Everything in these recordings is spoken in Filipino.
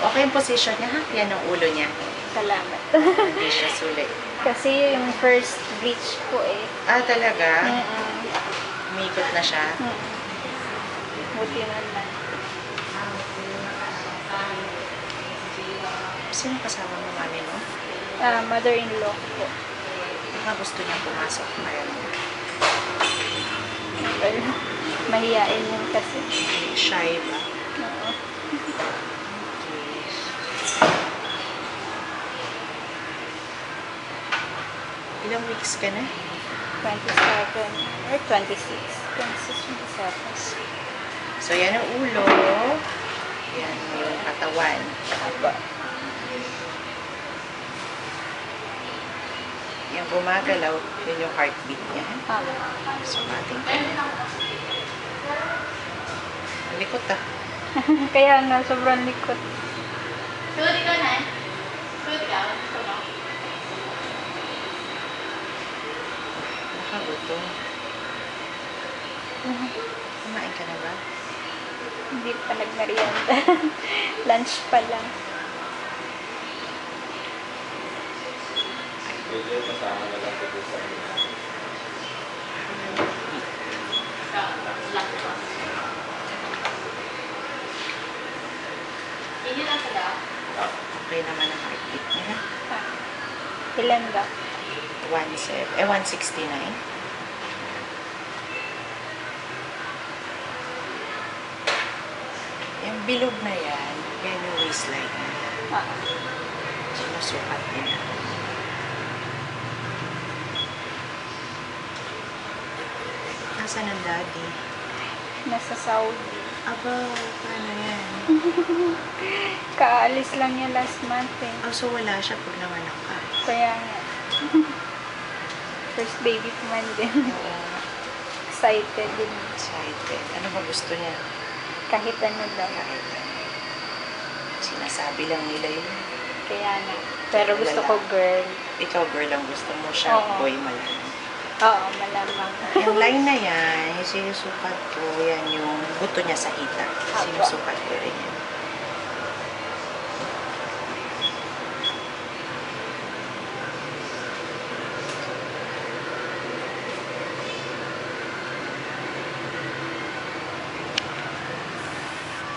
Okay yung position niya, ha? Yan ang ulo niya. Salamat. Hindi siya sulit. Kasi yung first bleach ko eh. Ah, talaga? Mm-mm. Umikot na siya. Buti naman. Sino kasama mo, mami, no? Mother-in-law ko. Baka gusto niya pumasok. Ayan. Well, mahiyain yun kasi. Shy ba? Oo. Ilang weeks ka na? 27 or 26. 26, 27. So, yan ang ulo. Yan yung katawan. Aba. Yung gumagalaw, yun yung heartbeat niya. So, ating likot ah. Kaya nga, sobrang likot. Sulit ka na? Sulit ka? Gusto mo? Nakagutom. Kumain ka na ba? Hindi pa nagmerienda. Lunch pa lang. Pwede masama na lang ito sa Hindi lang sa daw. Okay naman ang heartbeat niya. Ilan ba? 169. Yung bilog na yan, yan yung waistline niya. Sinusukat niya. Nasaan ang daddy? Nasa Saudi. Aba, paano yan? Kaalis lang niya last month eh. Oh, so wala siya pag nanganak ka. Kaya nga. First baby ko man din. Oo. Excited din. Excited. Ano ba gusto niya? Kahit ano daw. Kahit sinasabi lang nila yun. Kaya nga. Pero gusto ko girl. Ikaw, girl, ang gusto mo siya. Oo. Boy, malamang. Oo, malamang. Yung line na yan, yung sinusukat ko, yan yung buto niya sa hita. Sinusukat ko rin yan.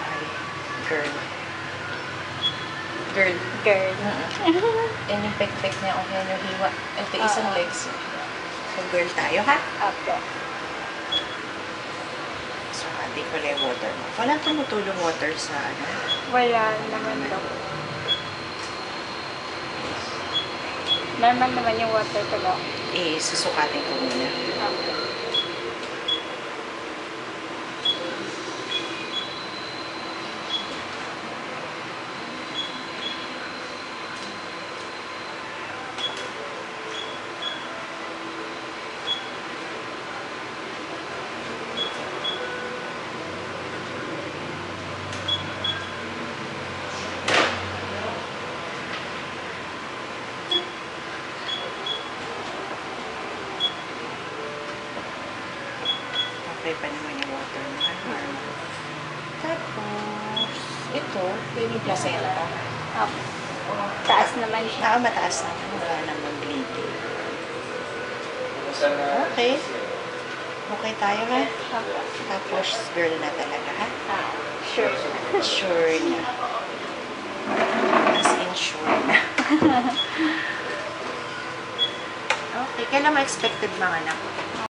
Ay, girl. Girl. Girl. Yan yung pek-pek niya, o yan yung hiwa. Ito isang Oo. legs. So, girl tayo, ha? Apo. So, hindi ko lang yung water mo. Wala tumutulong water sa ano. Wala naman daw. Normal naman yung water ko daw. Susukatin ko muna. Apo. Okay pa naman yung water mo. Normal. Tapos, ito, yung placenta. Apo. Taas naman siya. Mataas na. Wala namang bleeding. Kumusta na? Okay. Okay tayo, ha? Apo. Tapos, girl na talaga, ha? Sure. Sure na. As in, sure na. Okay. Kailan ma-expected mga anak?